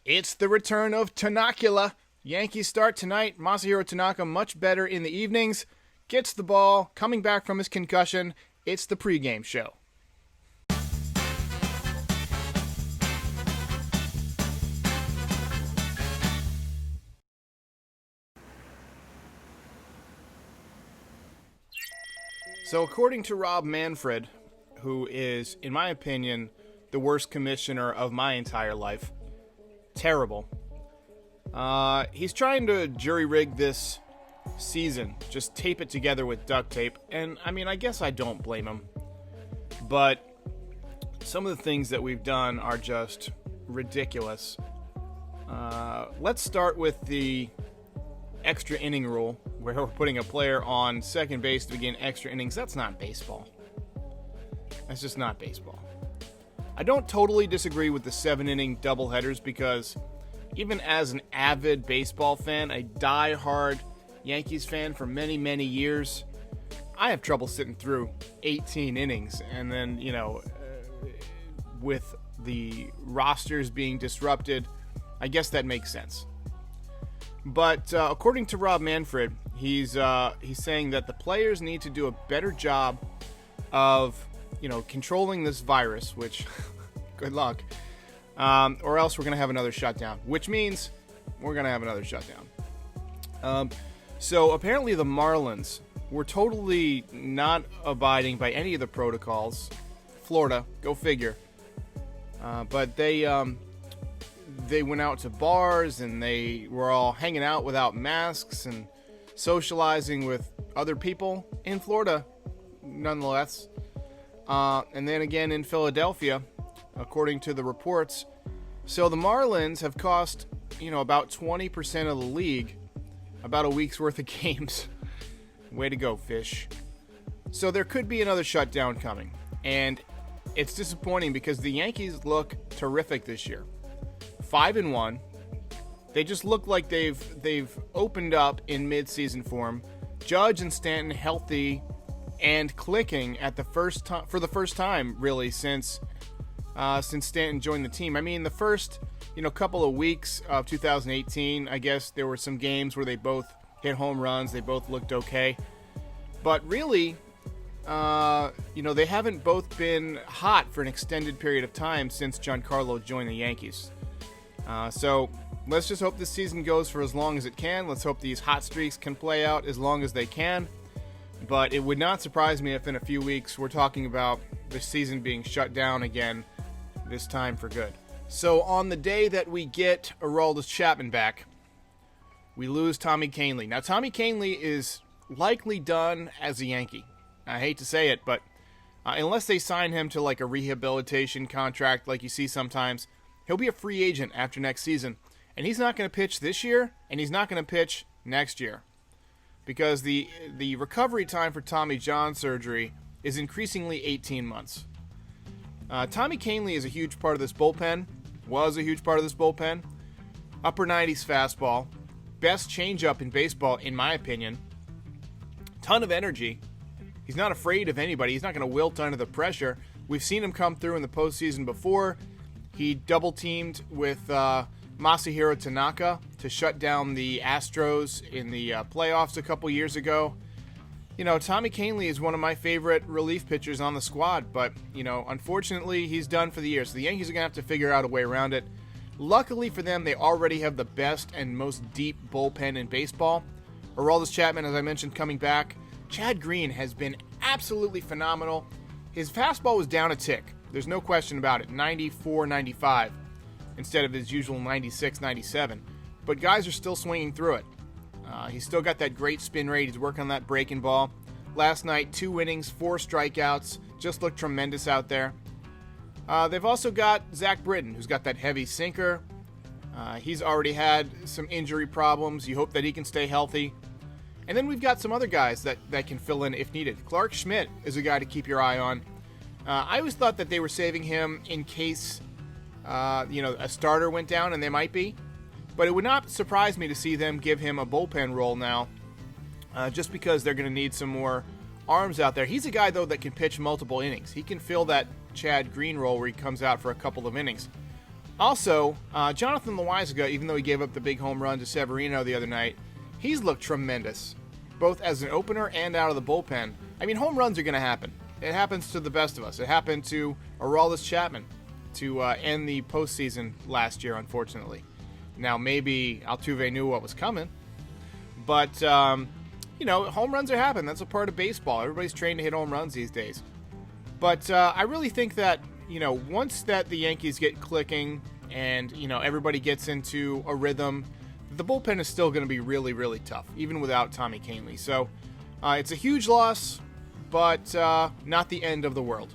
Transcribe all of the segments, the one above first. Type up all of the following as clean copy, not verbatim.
It's the return of Tanaka. Yankees start tonight. Masahiro Tanaka much better in the evenings. Gets the ball, coming back from his concussion. It's the pregame show. So according to Rob Manfred, who is, in my opinion, the worst commissioner of my entire life, terrible. He's trying to jury-rig this season, just tape it together with duct tape, and I guess I don't blame him. But some of the things that we've done are just ridiculous. Let's start with the extra inning rule, where we're putting a player on second base to begin extra innings. That's not baseball. That's just not baseball. I don't totally disagree with the 7-inning doubleheaders because even as an avid baseball fan, a die-hard Yankees fan for many, many years, I have trouble sitting through 18 innings. And then, with the rosters being disrupted, I guess that makes sense. But according to Rob Manfred, he's saying that the players need to do a better job of, controlling this virus, which, good luck, or else we're going to have another shutdown, which means we're going to have another shutdown. So apparently the Marlins were totally not abiding by any of the protocols. Florida, go figure. But they went out to bars and they were all hanging out without masks and socializing with other people in Florida, nonetheless. And then again in Philadelphia, according to the reports. So the Marlins have cost, about 20% of the league, about a week's worth of games. Way to go, fish. So there could be another shutdown coming. And it's disappointing because the Yankees look terrific this year. 5-1. They just look like they've opened up in mid-season form. Judge and Stanton healthy and clicking at the first time for the first time really since Stanton joined the team. The first couple of weeks of 2018, I guess there were some games where they both hit home runs. They both looked okay, but really, they haven't both been hot for an extended period of time since Giancarlo joined the Yankees. So let's just hope this season goes for as long as it can. Let's hope these hot streaks can play out as long as they can. But it would not surprise me if in a few weeks we're talking about the season being shut down again, this time for good. So on the day that we get Aroldis Chapman back, we lose Tommy Kahnle. Now Tommy Kahnle is likely done as a Yankee. I hate to say it, but unless they sign him to like a rehabilitation contract like you see sometimes, he'll be a free agent after next season. And he's not going to pitch this year, and he's not going to pitch next year. Because the recovery time for Tommy John surgery is increasingly 18 months. Tommy Kahnle is a huge part of this bullpen. Was a huge part of this bullpen. Upper 90s fastball. Best changeup in baseball, in my opinion. Ton of energy. He's not afraid of anybody. He's not going to wilt under the pressure. We've seen him come through in the postseason before. He double-teamed with Masahiro Tanaka to shut down the Astros in the playoffs a couple years ago. Tommy Kahnle is one of my favorite relief pitchers on the squad, but, unfortunately, he's done for the year. So the Yankees are going to have to figure out a way around it. Luckily for them, they already have the best and most deep bullpen in baseball. Aroldis Chapman, as I mentioned, coming back. Chad Green has been absolutely phenomenal. His fastball was down a tick. There's no question about it. 94, 95 instead of his usual 96, 97. But guys are still swinging through it. He's still got that great spin rate. He's working on that breaking ball. Last night, 2 innings, 4 strikeouts. Just looked tremendous out there. They've also got Zach Britton, who's got that heavy sinker. He's already had some injury problems. You hope that he can stay healthy. And then we've got some other guys that can fill in if needed. Clark Schmidt is a guy to keep your eye on. I always thought that they were saving him in case, a starter went down, and they might be. But it would not surprise me to see them give him a bullpen role now, just because they're going to need some more arms out there. He's a guy, though, that can pitch multiple innings. He can fill that Chad Green role where he comes out for a couple of innings. Also, Jonathan Loaisiga, even though he gave up the big home run to Severino the other night, he's looked tremendous, both as an opener and out of the bullpen. I mean, home runs are going to happen. It happens to the best of us. It happened to Aroldis Chapman to end the postseason last year, unfortunately. Now, maybe Altuve knew what was coming, but, home runs are happening. That's a part of baseball. Everybody's trained to hit home runs these days. But I really think that, once that the Yankees get clicking and, everybody gets into a rhythm, the bullpen is still going to be really, really tough, even without Tommy Kahnle. So it's a huge loss, but not the end of the world.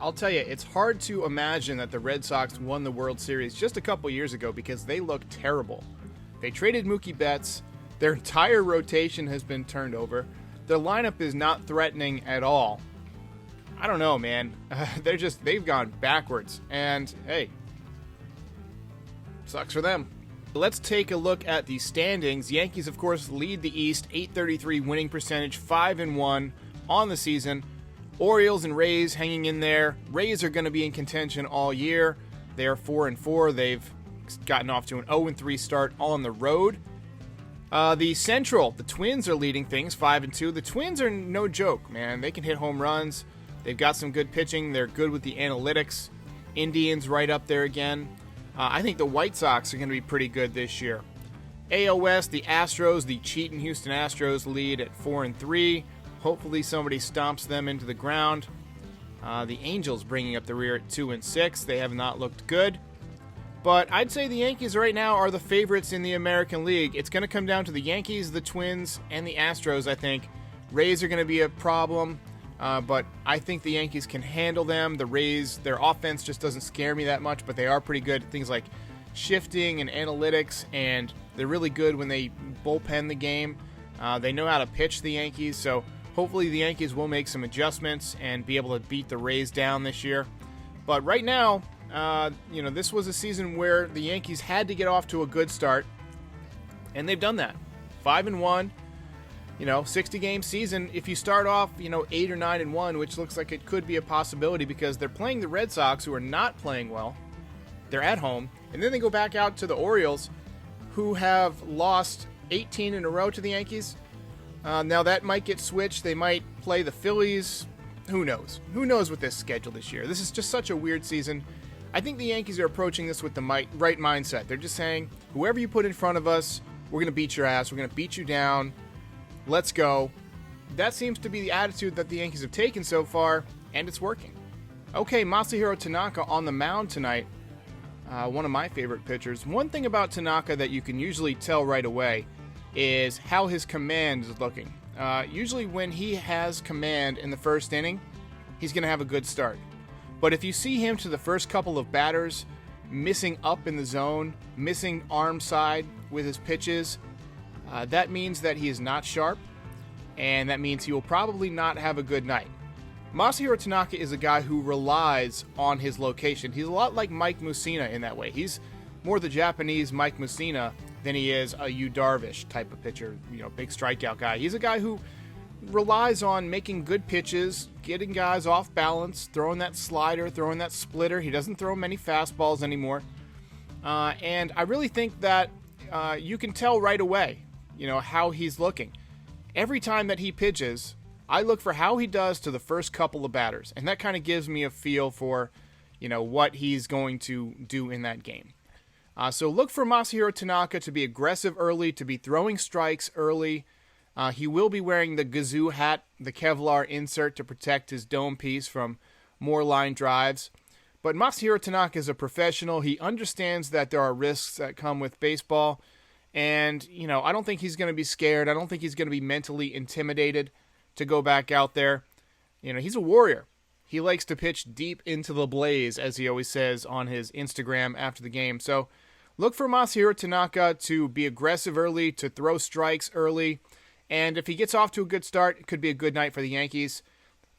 I'll tell you, it's hard to imagine that the Red Sox won the World Series just a couple years ago because they looked terrible. They traded Mookie Betts. Their entire rotation has been turned over. Their lineup is not threatening at all. I don't know, man. They've gone backwards. And, hey, sucks for them. Let's take a look at the standings. Yankees, of course, lead the East, .833 winning percentage, 5-1 on the season. Orioles and Rays hanging in there. Rays are going to be in contention all year. They are 4-4. They've gotten off to an 0-3 start on the road. The Central, the Twins are leading things, 5-2. The Twins are no joke, man. They can hit home runs. They've got some good pitching. They're good with the analytics. Indians right up there again. I think the White Sox are going to be pretty good this year. AL West, the Astros, the cheating Houston Astros lead at 4-3. Hopefully somebody stomps them into the ground. The Angels bringing up the rear at 2-6. They have not looked good. But I'd say the Yankees right now are the favorites in the American League. It's going to come down to the Yankees, the Twins, and the Astros, I think. Rays are going to be a problem, but I think the Yankees can handle them. The Rays, their offense just doesn't scare me that much, but they are pretty good at things like shifting and analytics, and they're really good when they bullpen the game. They know how to pitch the Yankees, so hopefully the Yankees will make some adjustments and be able to beat the Rays down this year. But right now, this was a season where the Yankees had to get off to a good start, and they've done that. 5-1, 60-game season. If you start off, 8 or 9-1, which looks like it could be a possibility because they're playing the Red Sox, who are not playing well. They're at home, and then they go back out to the Orioles, who have lost 18 in a row to the Yankees. Now that might get switched. They might play the Phillies. Who knows? Who knows with this schedule this year? This is just such a weird season. I think the Yankees are approaching this with the right mindset. They're just saying, whoever you put in front of us, we're going to beat your ass. We're going to beat you down. Let's go. That seems to be the attitude that the Yankees have taken so far, and it's working. Okay, Masahiro Tanaka on the mound tonight. One of my favorite pitchers. One thing about Tanaka that you can usually tell right away is how his command is looking. Usually when he has command in the first inning, he's going to have a good start. But if you see him to the first couple of batters, missing up in the zone, missing arm side with his pitches, that means that he is not sharp, and that means he will probably not have a good night. Masahiro Tanaka is a guy who relies on his location. He's a lot like Mike Mussina in that way. He's more the Japanese Mike Mussina than he is a Yu Darvish type of pitcher, big strikeout guy. He's a guy who relies on making good pitches, getting guys off balance, throwing that slider, throwing that splitter. He doesn't throw many fastballs anymore. And I really think that you can tell right away, how he's looking. Every time that he pitches, I look for how he does to the first couple of batters. And that kind of gives me a feel for, what he's going to do in that game. So look for Masahiro Tanaka to be aggressive early, to be throwing strikes early. He will be wearing the Gazoo hat, the Kevlar insert to protect his dome piece from more line drives. But Masahiro Tanaka is a professional. He understands that there are risks that come with baseball. And, I don't think he's going to be scared. I don't think he's going to be mentally intimidated to go back out there. He's a warrior. He likes to pitch deep into the blaze, as he always says on his Instagram after the game. So look for Masahiro Tanaka to be aggressive early, to throw strikes early. And if he gets off to a good start, it could be a good night for the Yankees.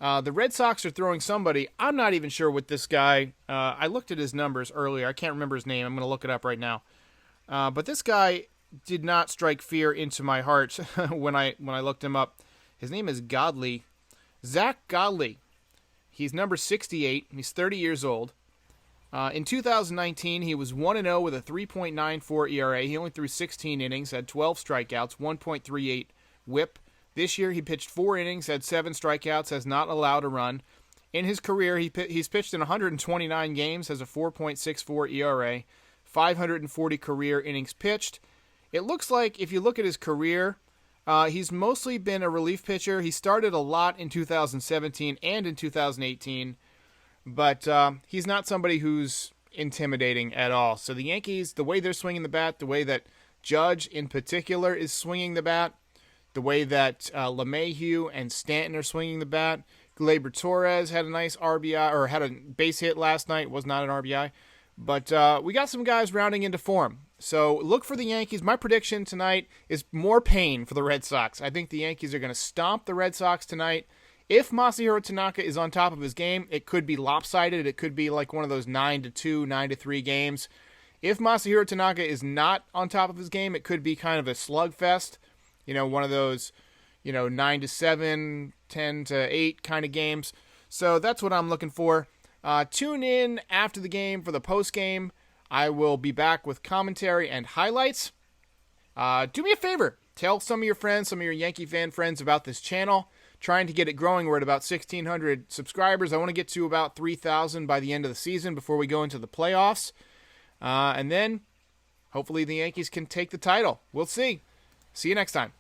The Red Sox are throwing somebody. I'm not even sure what this guy. I looked at his numbers earlier. I can't remember his name. I'm going to look it up right now. But this guy did not strike fear into my heart when I looked him up. His name is Godley. Zach Godley. He's number 68. He's 30 years old. In 2019, he was 1-0 with a 3.94 ERA. He only threw 16 innings, had 12 strikeouts, 1.38 WHIP. This year, he pitched 4 innings, had 7 strikeouts, has not allowed a run. In his career, he's pitched in 129 games, has a 4.64 ERA, 540 career innings pitched. It looks like, if you look at his career, he's mostly been a relief pitcher. He started a lot in 2017 and in 2018, but he's not somebody who's intimidating at all. So the Yankees, the way they're swinging the bat, the way that Judge in particular is swinging the bat, the way that LeMahieu and Stanton are swinging the bat. Gleyber Torres had a nice RBI, or had a base hit last night. Was not an RBI. But we got some guys rounding into form. So look for the Yankees. My prediction tonight is more pain for the Red Sox. I think the Yankees are going to stomp the Red Sox tonight. If Masahiro Tanaka is on top of his game, it could be lopsided. It could be like one of those 9-2, 9-3 games. If Masahiro Tanaka is not on top of his game, it could be kind of a slugfest. One of those, 9-7, 10-8 kind of games. So that's what I'm looking for. Tune in after the game for the post game. I will be back with commentary and highlights. Do me a favor. Tell some of your friends, some of your Yankee fan friends about this channel. Trying to get it growing. We're at about 1,600 subscribers. I want to get to about 3,000 by the end of the season before we go into the playoffs. And then, hopefully the Yankees can take the title. We'll see. See you next time.